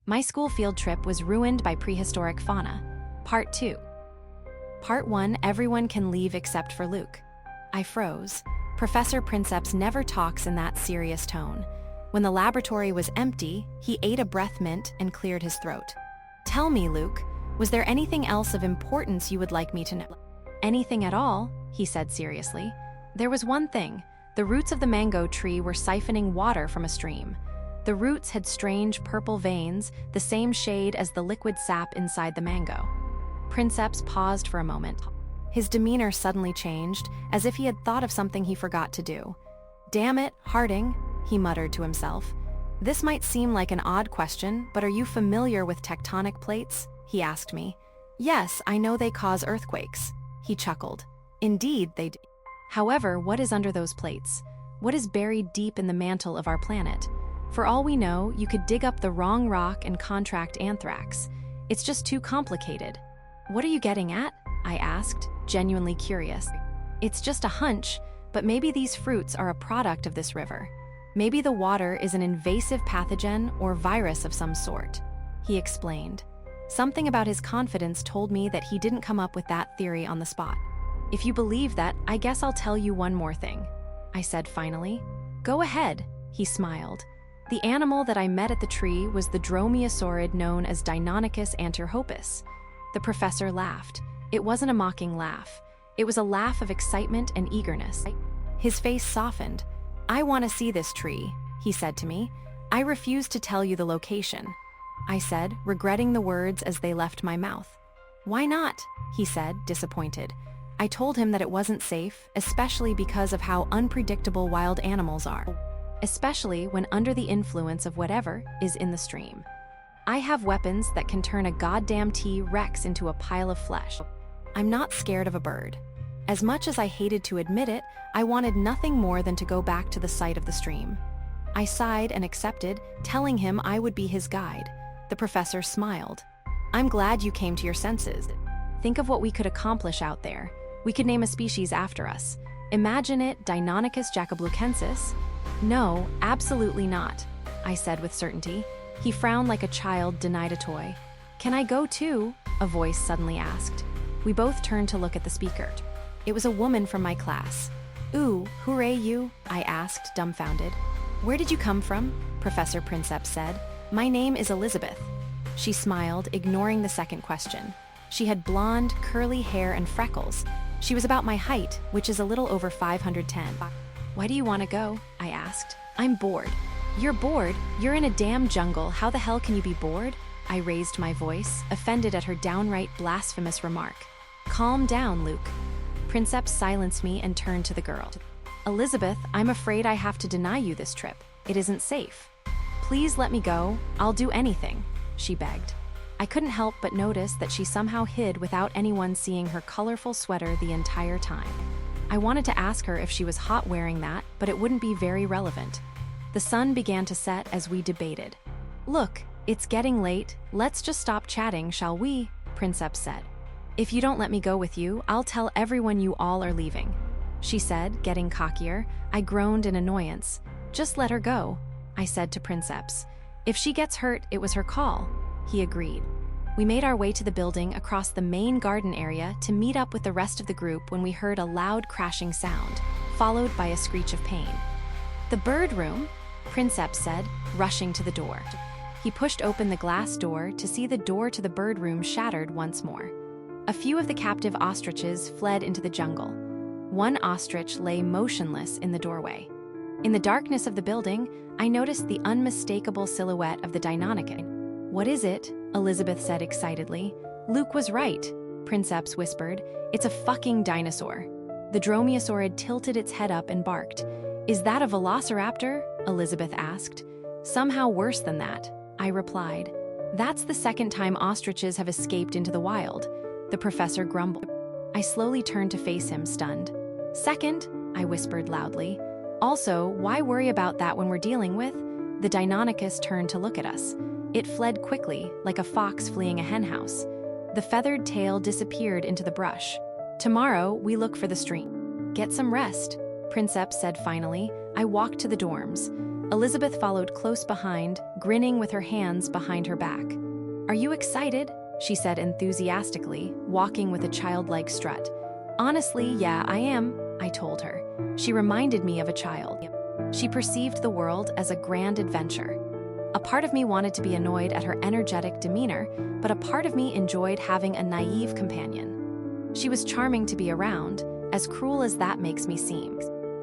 My school field trip was ruined by prehistoric fauna. Part 2. Part 1, everyone can leave except for Luke. I froze. Professor Princeps never talks in that serious tone. When the laboratory was empty, he ate a breath mint and cleared his throat. Tell me, Luke, was there anything else of importance you would like me to know? Anything at all, he said seriously. There was one thing. The roots of the mango tree were siphoning water from a stream. The roots had strange purple veins, the same shade as the liquid sap inside the mango. Princeps paused for a moment. His demeanor suddenly changed, as if he had thought of something he forgot to do. Damn it, Harding, he muttered to himself. This might seem like an odd question, but are you familiar with tectonic plates? He asked me. Yes, I know they cause earthquakes. He chuckled. Indeed, they do. However, what is under those plates? What is buried deep in the mantle of our planet? For all we know, you could dig up the wrong rock and contract anthrax. It's just too complicated. What are you getting at? I asked, genuinely curious. It's just a hunch, but maybe these fruits are a product of this river. Maybe the water is an invasive pathogen or virus of some sort. He explained. Something about his confidence told me that he didn't come up with that theory on the spot. If you believe that, I guess I'll tell you one more thing, I said finally. Go ahead, he smiled. The animal that I met at the tree was the dromaeosaurid known as Deinonychus antirhopus. The professor laughed. It wasn't a mocking laugh. It was a laugh of excitement and eagerness. His face softened. I want to see this tree, he said to me. I refuse to tell you the location, I said, regretting the words as they left my mouth. Why not? He said, disappointed. I told him that it wasn't safe, especially because of how unpredictable wild animals are. Especially when under the influence of whatever is in the stream. I have weapons that can turn a goddamn T-Rex into a pile of flesh. I'm not scared of a bird. As much as I hated to admit it, I wanted nothing more than to go back to the site of the stream. I sighed and accepted, telling him I would be his guide. The professor smiled. I'm glad you came to your senses. Think of what we could accomplish out there. We could name a species after us. Imagine it Deinonychus jacoblucensis. No, absolutely not, I said with certainty. He frowned like a child denied a toy. Can I go too? A voice suddenly asked. We both turned to look at the speaker. It was a woman from my class. Ooh, hooray you? I asked, dumbfounded. Where did you come from? Professor Princeps said. My name is Elizabeth. She smiled, ignoring the second question. She had blonde, curly hair and freckles. She was about my height, which is a little over 510. Why do you want to go? I asked. I'm bored. You're bored? You're in a damn jungle. How the hell can you be bored? I raised my voice, offended at her downright blasphemous remark. Calm down, Luke. Princeps silenced me and turned to the girl. Elizabeth, I'm afraid I have to deny you this trip. It isn't safe. Please let me go. I'll do anything, she begged. I couldn't help but notice that she somehow hid without anyone seeing her colorful sweater the entire time. I wanted to ask her if she was hot wearing that, but it wouldn't be very relevant. The sun began to set as we debated. Look, it's getting late. Let's just stop chatting, shall we? Princeps said. If you don't let me go with you, I'll tell everyone you all are leaving, she said, getting cockier. I groaned in annoyance. Just let her go, I said to Princeps. If she gets hurt, it was her call, he agreed. We made our way to the building across the main garden area to meet up with the rest of the group when we heard a loud crashing sound, followed by a screech of pain. The bird room, Princeps said, rushing to the door. He pushed open the glass door to see the door to the bird room shattered once more. A few of the captive ostriches fled into the jungle. One ostrich lay motionless in the doorway. In the darkness of the building, I noticed the unmistakable silhouette of the Deinonychus. What is it? Elizabeth said excitedly. Luke was right, Princeps whispered. It's a fucking dinosaur. The dromaeosaurid tilted its head up and barked. Is that a velociraptor? Elizabeth asked. Somehow worse than that, I replied. That's the second time ostriches have escaped into the wild, the professor grumbled. I slowly turned to face him, stunned. Second, I whispered loudly. Also, why worry about that when we're dealing with? The Deinonychus turned to look at us. It fled quickly, like a fox fleeing a henhouse. The feathered tail disappeared into the brush. Tomorrow, we look for the stream. Get some rest, Princeps said finally. I walked to the dorms. Elizabeth followed close behind, grinning with her hands behind her back. "Are you excited?" she said enthusiastically, walking with a childlike strut. "Honestly, yeah, I am," I told her. She reminded me of a child. She perceived the world as a grand adventure. A part of me wanted to be annoyed at her energetic demeanor, but a part of me enjoyed having a naive companion. She was charming to be around, as cruel as that makes me seem.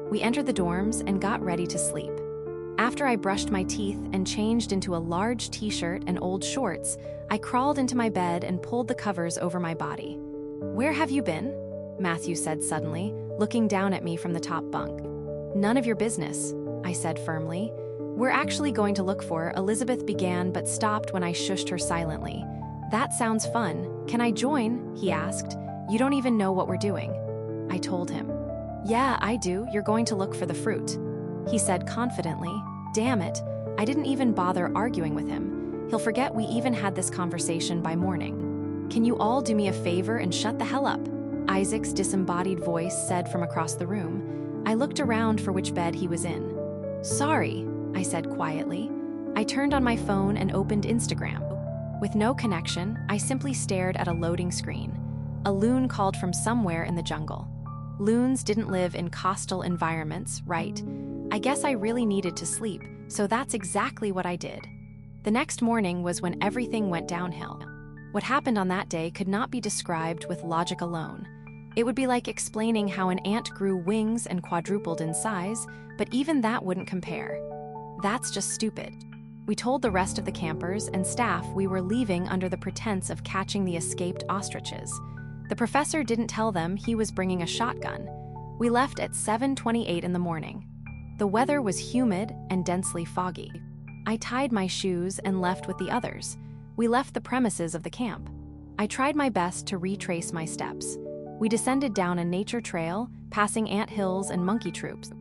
We entered the dorms and got ready to sleep. After I brushed my teeth and changed into a large t-shirt and old shorts, I crawled into my bed and pulled the covers over my body. "Where have you been?" Matthew said suddenly, looking down at me from the top bunk. "None of your business," I said firmly. "We're actually going to look for," Elizabeth began but stopped when I shushed her silently. "That sounds fun. Can I join?" he asked. "You don't even know what we're doing." I told him. "Yeah, I do. You're going to look for the fruit," he said confidently. Damn it, I didn't even bother arguing with him. He'll forget we even had this conversation by morning. "Can you all do me a favor and shut the hell up?" Isaac's disembodied voice said from across the room. I looked around for which bed he was in. "Sorry," I said quietly. I turned on my phone and opened Instagram. With no connection, I simply stared at a loading screen. A loon called from somewhere in the jungle. Loons didn't live in coastal environments, right? I guess I really needed to sleep, so that's exactly what I did. The next morning was when everything went downhill. What happened on that day could not be described with logic alone. It would be like explaining how an ant grew wings and quadrupled in size, but even that wouldn't compare. That's just stupid. We told the rest of the campers and staff we were leaving under the pretense of catching the escaped ostriches. The professor didn't tell them he was bringing a shotgun. We left at 7:28 in the morning. The weather was humid and densely foggy. I tied my shoes and left with the others. We left the premises of the camp. I tried my best to retrace my steps. We descended down a nature trail, passing ant hills and monkey troops.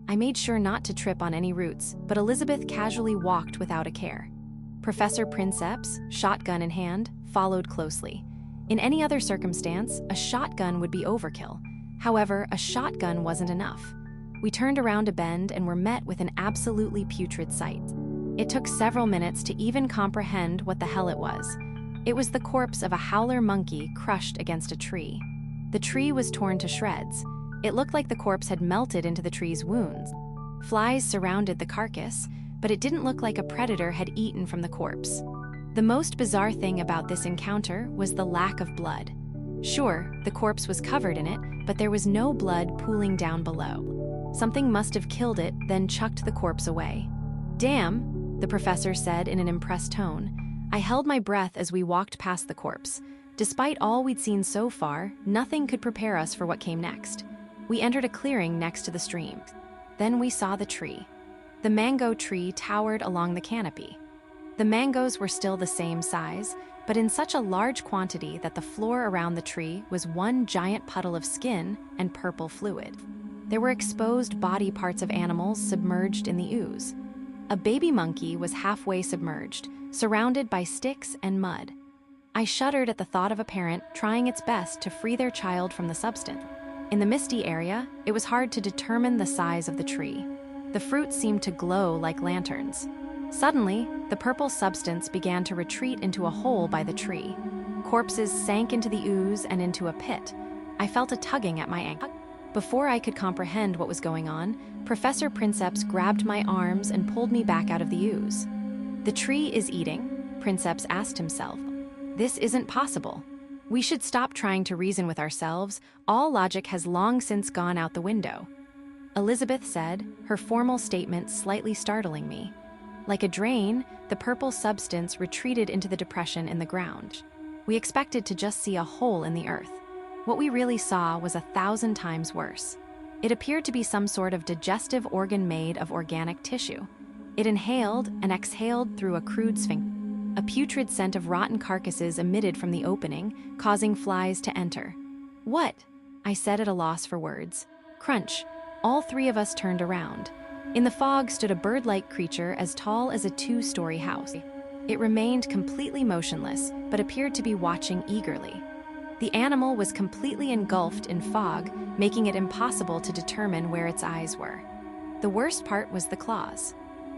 I made sure not to trip on any roots, but Elizabeth casually walked without a care. Professor Princeps, shotgun in hand, followed closely. In any other circumstance, a shotgun would be overkill. However, a shotgun wasn't enough. We turned around a bend and were met with an absolutely putrid sight. It took several minutes to even comprehend what the hell it was. It was the corpse of a howler monkey crushed against a tree. The tree was torn to shreds. It looked like the corpse had melted into the tree's wounds. Flies surrounded the carcass, but it didn't look like a predator had eaten from the corpse. The most bizarre thing about this encounter was the lack of blood. Sure, the corpse was covered in it, but there was no blood pooling down below. Something must have killed it, then chucked the corpse away. "Damn," the professor said in an impressed tone. I held my breath as we walked past the corpse. Despite all we'd seen so far, nothing could prepare us for what came next. We entered a clearing next to the stream. Then we saw the tree. The mango tree towered along the canopy. The mangoes were still the same size, but in such a large quantity that the floor around the tree was one giant puddle of skin and purple fluid. There were exposed body parts of animals submerged in the ooze. A baby monkey was halfway submerged, surrounded by sticks and mud. I shuddered at the thought of a parent trying its best to free their child from the substance. In the misty area, it was hard to determine the size of the tree. The fruit seemed to glow like lanterns. Suddenly, the purple substance began to retreat into a hole by the tree. Corpses sank into the ooze and into a pit. I felt a tugging at my ankle. Before I could comprehend what was going on, Professor Princeps grabbed my arms and pulled me back out of the ooze. "The tree is eating?" Princeps asked himself. "This isn't possible. We should stop trying to reason with ourselves. All logic has long since gone out the window." Elizabeth said, her formal statement slightly startling me. Like a drain, the purple substance retreated into the depression in the ground. We expected to just see a hole in the earth. What we really saw was 1,000 times worse. It appeared to be some sort of digestive organ made of organic tissue. It inhaled and exhaled through a crude sphincter. A putrid scent of rotten carcasses emitted from the opening, causing flies to enter. "What?" I said at a loss for words. Crunch. All three of us turned around. In the fog stood a bird-like creature as tall as a 2-story house. It remained completely motionless, but appeared to be watching eagerly. The animal was completely engulfed in fog, making it impossible to determine where its eyes were. The worst part was the claws.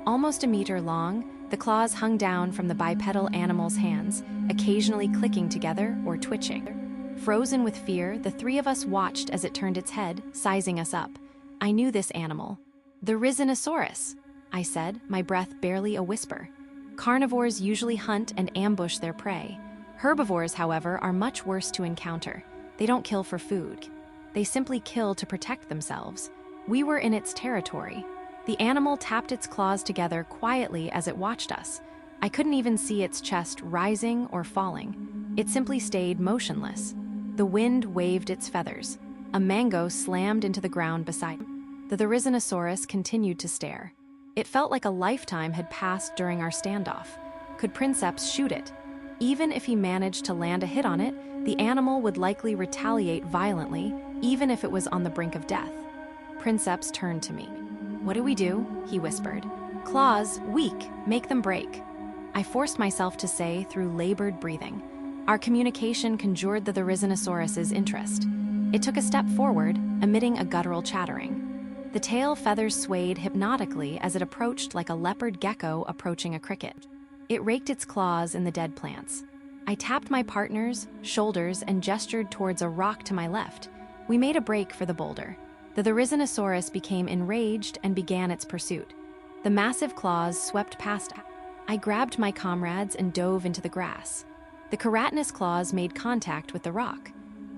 Almost a meter long, the claws hung down from the bipedal animal's hands, occasionally clicking together or twitching. Frozen with fear, the three of us watched as it turned its head, sizing us up. I knew this animal. The Rhizinosaurus, I said, my breath barely a whisper. Carnivores usually hunt and ambush their prey. Herbivores, however, are much worse to encounter. They don't kill for food. They simply kill to protect themselves. We were in its territory. The animal tapped its claws together quietly as it watched us. I couldn't even see its chest rising or falling. It simply stayed motionless. The wind waved its feathers. A mango slammed into the ground beside him. The Rhizinosaurus continued to stare. It felt like a lifetime had passed during our standoff. Could Princeps shoot it? Even if he managed to land a hit on it, the animal would likely retaliate violently, even if it was on the brink of death. Princeps turned to me. "What do we do?" he whispered. "Claws, weak, make them break." I forced myself to say through labored breathing. Our communication conjured the Rhizinosaurus's interest. It took a step forward, emitting a guttural chattering. The tail feathers swayed hypnotically as it approached like a leopard gecko approaching a cricket. It raked its claws in the dead plants. I tapped my partner's shoulders and gestured towards a rock to my left. We made a break for the boulder. The Rhizinosaurus became enraged and began its pursuit. The massive claws swept past. I grabbed my comrades and dove into the grass. The keratinous claws made contact with the rock.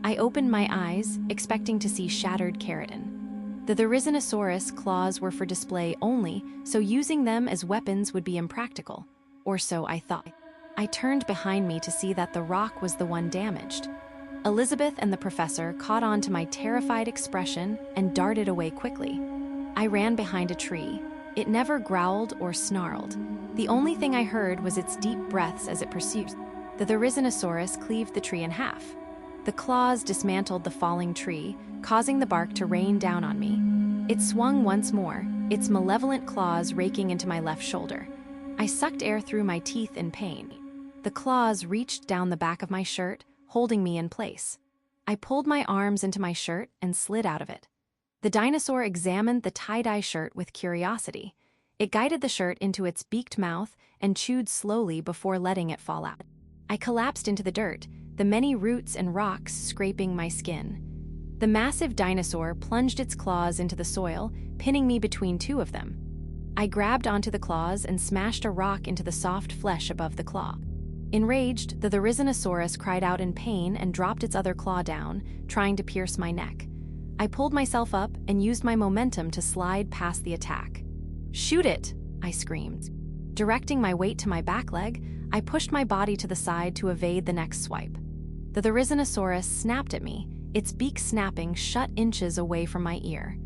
I opened my eyes, expecting to see shattered keratin. The Rhizinosaurus claws were for display only, so using them as weapons would be impractical. Or so I thought. I turned behind me to see that the rock was the one damaged. Elizabeth and the professor caught on to my terrified expression and darted away quickly. I ran behind a tree. It never growled or snarled. The only thing I heard was its deep breaths as it pursued. The Rhizinosaurus cleaved the tree in half. The claws dismantled the falling tree, causing the bark to rain down on me. It swung once more, its malevolent claws raking into my left shoulder. I sucked air through my teeth in pain. The claws reached down the back of my shirt, holding me in place. I pulled my arms into my shirt and slid out of it. The dinosaur examined the tie-dye shirt with curiosity. It guided the shirt into its beaked mouth and chewed slowly before letting it fall out. I collapsed into the dirt, the many roots and rocks scraping my skin. The massive dinosaur plunged its claws into the soil, pinning me between two of them. I grabbed onto the claws and smashed a rock into the soft flesh above the claw. Enraged, the Rhizinosaurus cried out in pain and dropped its other claw down, trying to pierce my neck. I pulled myself up and used my momentum to slide past the attack. "Shoot it!" I screamed. Directing my weight to my back leg, I pushed my body to the side to evade the next swipe. The Rhizinosaurus snapped at me, its beak snapping shut inches away from my ear.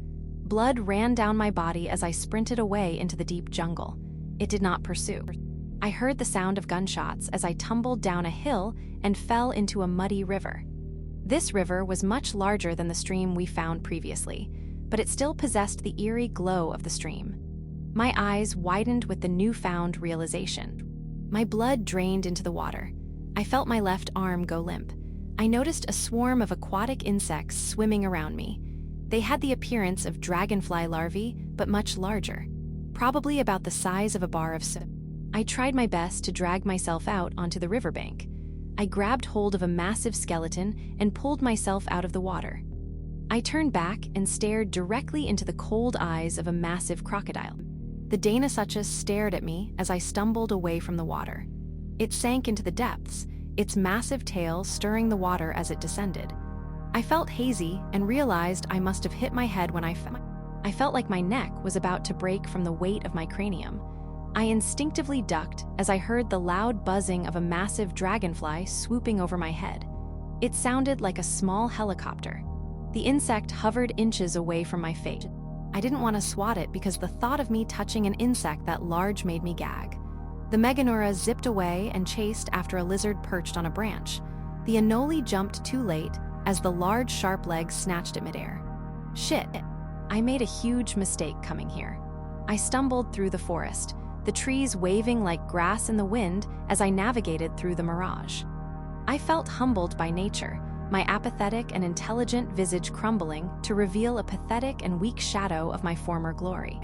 Blood ran down my body as I sprinted away into the deep jungle. It did not pursue. I heard the sound of gunshots as I tumbled down a hill and fell into a muddy river. This river was much larger than the stream we found previously, but it still possessed the eerie glow of the stream. My eyes widened with the newfound realization. My blood drained into the water. I felt my left arm go limp. I noticed a swarm of aquatic insects swimming around me. They had the appearance of dragonfly larvae, but much larger, probably about the size of a bar of soap. I tried my best to drag myself out onto the riverbank. I grabbed hold of a massive skeleton and pulled myself out of the water. I turned back and stared directly into the cold eyes of a massive crocodile. The Deinosuchus stared at me as I stumbled away from the water. It sank into the depths, its massive tail stirring the water as it descended. I felt hazy and realized I must have hit my head when I fell. I felt like my neck was about to break from the weight of my cranium. I instinctively ducked as I heard the loud buzzing of a massive dragonfly swooping over my head. It sounded like a small helicopter. The insect hovered inches away from my face. I didn't want to swat it because the thought of me touching an insect that large made me gag. The Meganeura zipped away and chased after a lizard perched on a branch. The Anole jumped too late as the large sharp legs snatched at midair. Shit, I made a huge mistake coming here. I stumbled through the forest, the trees waving like grass in the wind as I navigated through the mirage. I felt humbled by nature, my apathetic and intelligent visage crumbling to reveal a pathetic and weak shadow of my former glory.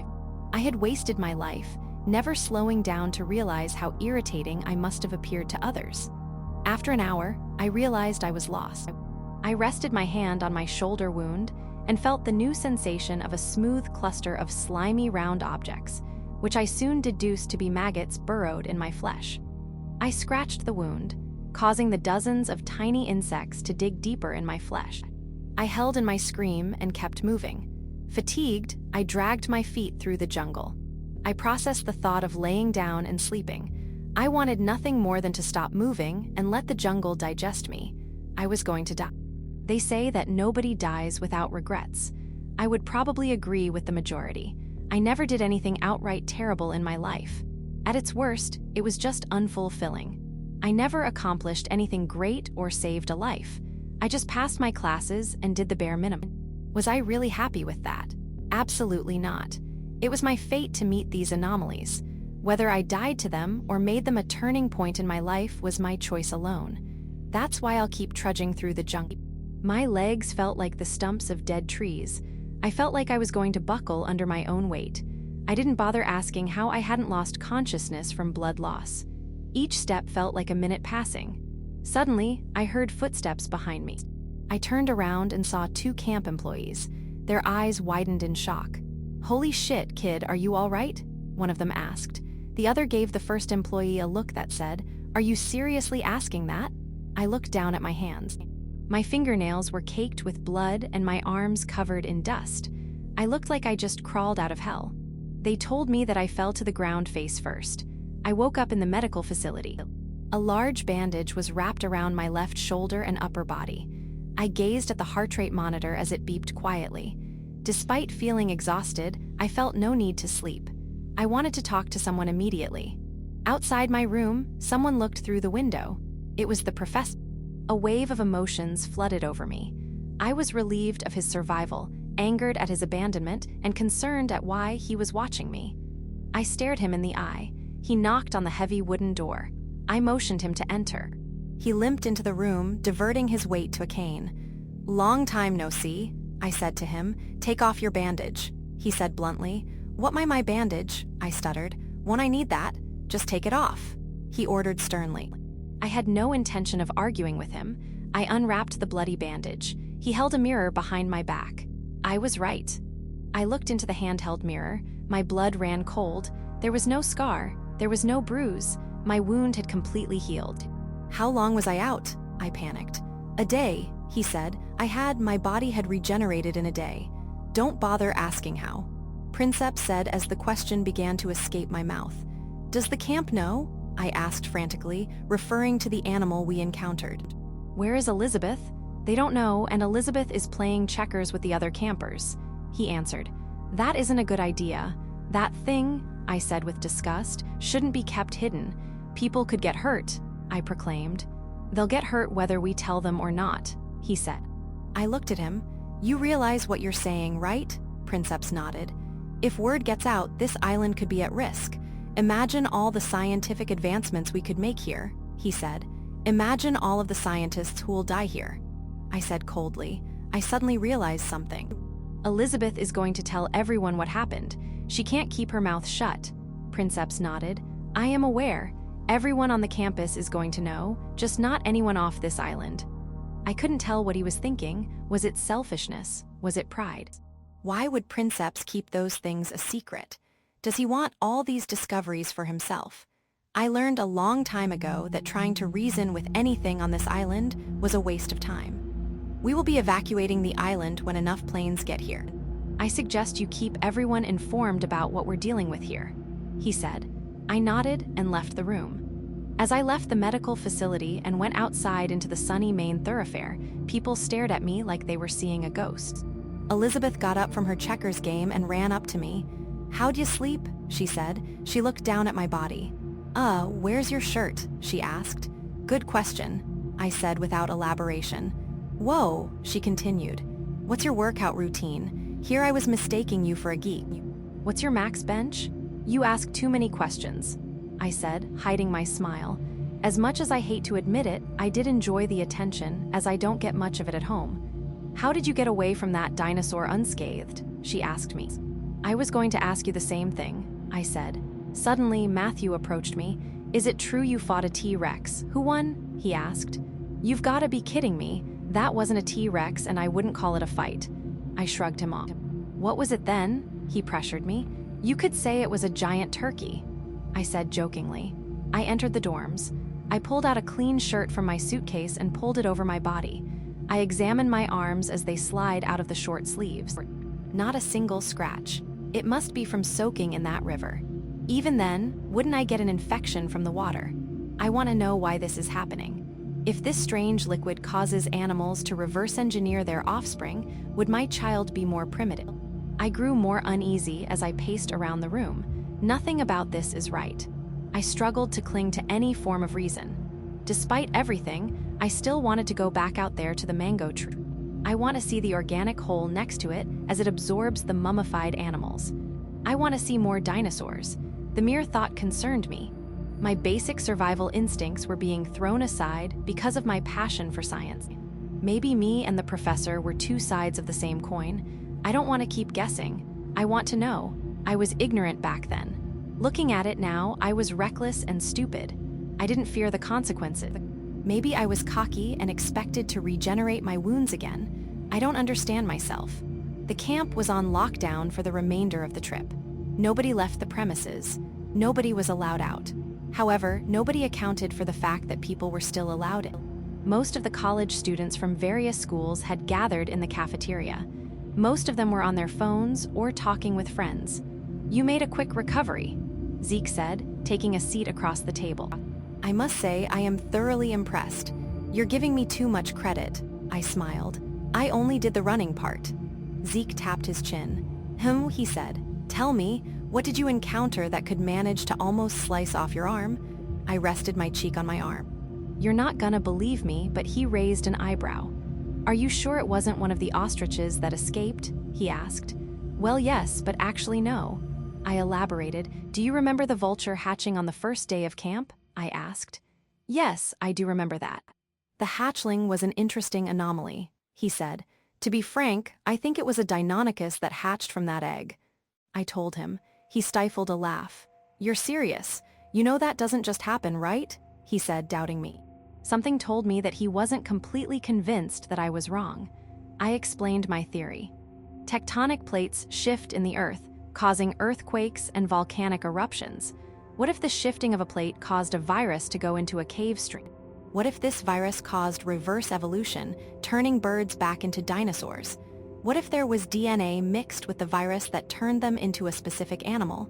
I had wasted my life, never slowing down to realize how irritating I must have appeared to others. After an hour, I realized I was lost. I rested my hand on my shoulder wound and felt the new sensation of a smooth cluster of slimy round objects, which I soon deduced to be maggots burrowed in my flesh. I scratched the wound, causing the dozens of tiny insects to dig deeper in my flesh. I held in my scream and kept moving. Fatigued, I dragged my feet through the jungle. I processed the thought of laying down and sleeping. I wanted nothing more than to stop moving and let the jungle digest me. I was going to die. They say that nobody dies without regrets. I would probably agree with the majority. I never did anything outright terrible in my life. At its worst, it was just unfulfilling. I never accomplished anything great or saved a life. I just passed my classes and did the bare minimum. Was I really happy with that? Absolutely not. It was my fate to meet these anomalies. Whether I died to them or made them a turning point in my life was my choice alone. That's why I'll keep trudging through the jungle. My legs felt like the stumps of dead trees. I felt like I was going to buckle under my own weight. I didn't bother asking how I hadn't lost consciousness from blood loss. Each step felt like a minute passing. Suddenly, I heard footsteps behind me. I turned around and saw 2 camp employees. Their eyes widened in shock. "Holy shit, kid, are you all right?" one of them asked. The other gave the first employee a look that said, "Are you seriously asking that?" I looked down at my hands. My fingernails were caked with blood and my arms covered in dust. I looked like I just crawled out of hell. They told me that I fell to the ground face first. I woke up in the medical facility. A large bandage was wrapped around my left shoulder and upper body. I gazed at the heart rate monitor as it beeped quietly. Despite feeling exhausted, I felt no need to sleep. I wanted to talk to someone immediately. Outside my room, someone looked through the window. It was the professor. A wave of emotions flooded over me. I was relieved of his survival, angered at his abandonment, and concerned at why he was watching me. I stared him in the eye. He knocked on the heavy wooden door. I motioned him to enter. He limped into the room, diverting his weight to a cane. "Long time no see," I said to him. "Take off your bandage," he said bluntly. "What my bandage?" I stuttered. "Won't I need that? Just take it off," he ordered sternly. I had no intention of arguing with him. I unwrapped the bloody bandage. He held a mirror behind my back. I was right. I looked into the handheld mirror. My blood ran cold. There was no scar. There was no bruise. My wound had completely healed. "How long was I out?" I panicked. "A day," he said. My body had regenerated in a day. "Don't bother asking how," Princeps said as the question began to escape my mouth. "Does the camp know?" I asked frantically, referring to the animal we encountered. "Where is Elizabeth?" "They don't know, and Elizabeth is playing checkers with the other campers," he answered. "That isn't a good idea. That thing," I said with disgust, "shouldn't be kept hidden. People could get hurt," I proclaimed. "They'll get hurt whether we tell them or not," he said. I looked at him. "You realize what you're saying, right?" Princeps nodded. "If word gets out, this island could be at risk. Imagine all the scientific advancements we could make here," he said. "Imagine all of the scientists who will die here." I said coldly. I suddenly realized something. "Elizabeth is going to tell everyone what happened. She can't keep her mouth shut." Princeps nodded. "I am aware. Everyone on the campus is going to know, just not anyone off this island." I couldn't tell what he was thinking. Was it selfishness? Was it pride? Why would Princeps keep those things a secret? Does he want all these discoveries for himself? I learned a long time ago that trying to reason with anything on this island was a waste of time. "We will be evacuating the island when enough planes get here. I suggest you keep everyone informed about what we're dealing with here," he said. I nodded and left the room. As I left the medical facility and went outside into the sunny main thoroughfare, people stared at me like they were seeing a ghost. Elizabeth got up from her checkers game and ran up to me. "How'd you sleep?" she said. She looked down at my body. Where's your shirt?" she asked. "Good question," I said without elaboration. "Whoa," she continued. "What's your workout routine? Here I was mistaking you for a geek." "What's your max bench?" "You ask too many questions," I said, hiding my smile. As much as I hate to admit it, I did enjoy the attention, as I don't get much of it at home. "How did you get away from that dinosaur unscathed?" she asked me. "I was going to ask you the same thing," I said. Suddenly, Matthew approached me. "Is it true you fought a T-Rex? Who won?" he asked. "You've gotta be kidding me. That wasn't a T-Rex and I wouldn't call it a fight." I shrugged him off. "What was it then?" He pressured me. "You could say it was a giant turkey," I said jokingly. I entered the dorms. I pulled out a clean shirt from my suitcase and pulled it over my body. I examined my arms as they slide out of the short sleeves. Not a single scratch. It must be from soaking in that river. Even then, wouldn't I get an infection from the water? I want to know why this is happening. If this strange liquid causes animals to reverse engineer their offspring, would my child be more primitive? I grew more uneasy as I paced around the room. Nothing about this is right. I struggled to cling to any form of reason. Despite everything, I still wanted to go back out there to the mango tree. I want to see the organic hole next to it as it absorbs the mummified animals. I want to see more dinosaurs. The mere thought concerned me. My basic survival instincts were being thrown aside because of my passion for science. Maybe me and the professor were two sides of the same coin. I don't want to keep guessing. I want to know. I was ignorant back then. Looking at it now, I was reckless and stupid. I didn't fear the consequences. Maybe I was cocky and expected to regenerate my wounds again. I don't understand myself. The camp was on lockdown for the remainder of the trip. Nobody left the premises. Nobody was allowed out. However, nobody accounted for the fact that people were still allowed in. Most of the college students from various schools had gathered in the cafeteria. Most of them were on their phones or talking with friends. "You made a quick recovery," Zeke said, taking a seat across the table. "I must say I am thoroughly impressed. You're giving me too much credit," I smiled. "I only did the running part." Zeke tapped his chin. He said. "Tell me, what did you encounter that could manage to almost slice off your arm?" I rested my cheek on my arm. "You're not gonna believe me, but he raised an eyebrow." "Are you sure it wasn't one of the ostriches that escaped?" he asked. "Well, yes, but actually no." I elaborated. "Do you remember the vulture hatching on the first day of camp?" I asked. "Yes, I do remember that." "The hatchling was an interesting anomaly," he said. "To be frank, I think it was a Deinonychus that hatched from that egg." I told him. He stifled a laugh. "You're serious? You know that doesn't just happen, right?" he said, doubting me. Something told me that he wasn't completely convinced that I was wrong. I explained my theory. Tectonic plates shift in the Earth, causing earthquakes and volcanic eruptions. What if the shifting of a plate caused a virus to go into a cave stream? What if this virus caused reverse evolution, turning birds back into dinosaurs? What if there was DNA mixed with the virus that turned them into a specific animal?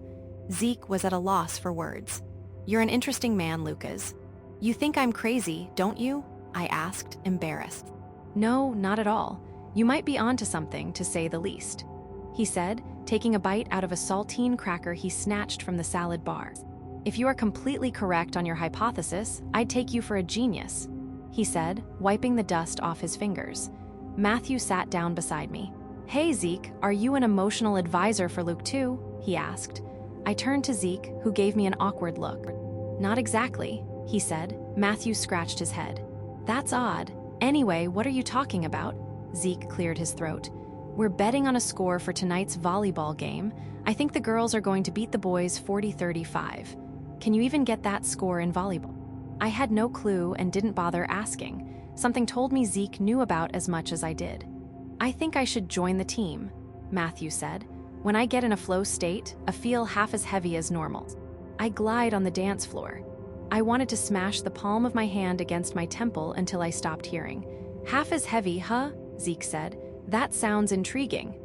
Zeke was at a loss for words. "You're an interesting man, Lucas. You think I'm crazy, don't you?" I asked, embarrassed. "No, not at all. You might be onto something, to say the least," he said, taking a bite out of a saltine cracker he snatched from the salad bar. "If you are completely correct on your hypothesis, I'd take you for a genius," he said, wiping the dust off his fingers. Matthew sat down beside me. "Hey, Zeke, are you an emotional advisor for Luke too?" he asked. I turned to Zeke, who gave me an awkward look. "Not exactly," he said. Matthew scratched his head. "That's odd. Anyway, what are you talking about?" Zeke cleared his throat. "We're betting on a score for tonight's volleyball game. I think the girls are going to beat the boys 40-35. Can you even get that score in volleyball?" I had no clue and didn't bother asking. Something told me Zeke knew about as much as I did. "I think I should join the team," Matthew said. "When I get in a flow state, I feel half as heavy as normal. I glide on the dance floor." I wanted to smash the palm of my hand against my temple until I stopped hearing. "Half as heavy, huh?" Zeke said. "That sounds intriguing."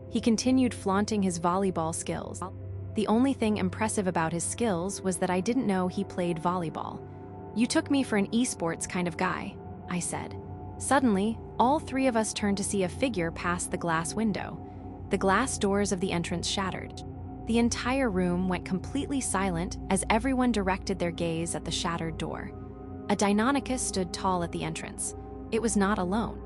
He continued flaunting his volleyball skills. The only thing impressive about his skills was that I didn't know he played volleyball. "You took me for an esports kind of guy," I said. Suddenly, all three of us turned to see a figure pass the glass window. The glass doors of the entrance shattered. The entire room went completely silent as everyone directed their gaze at the shattered door. A Deinonychus stood tall at the entrance. It was not alone.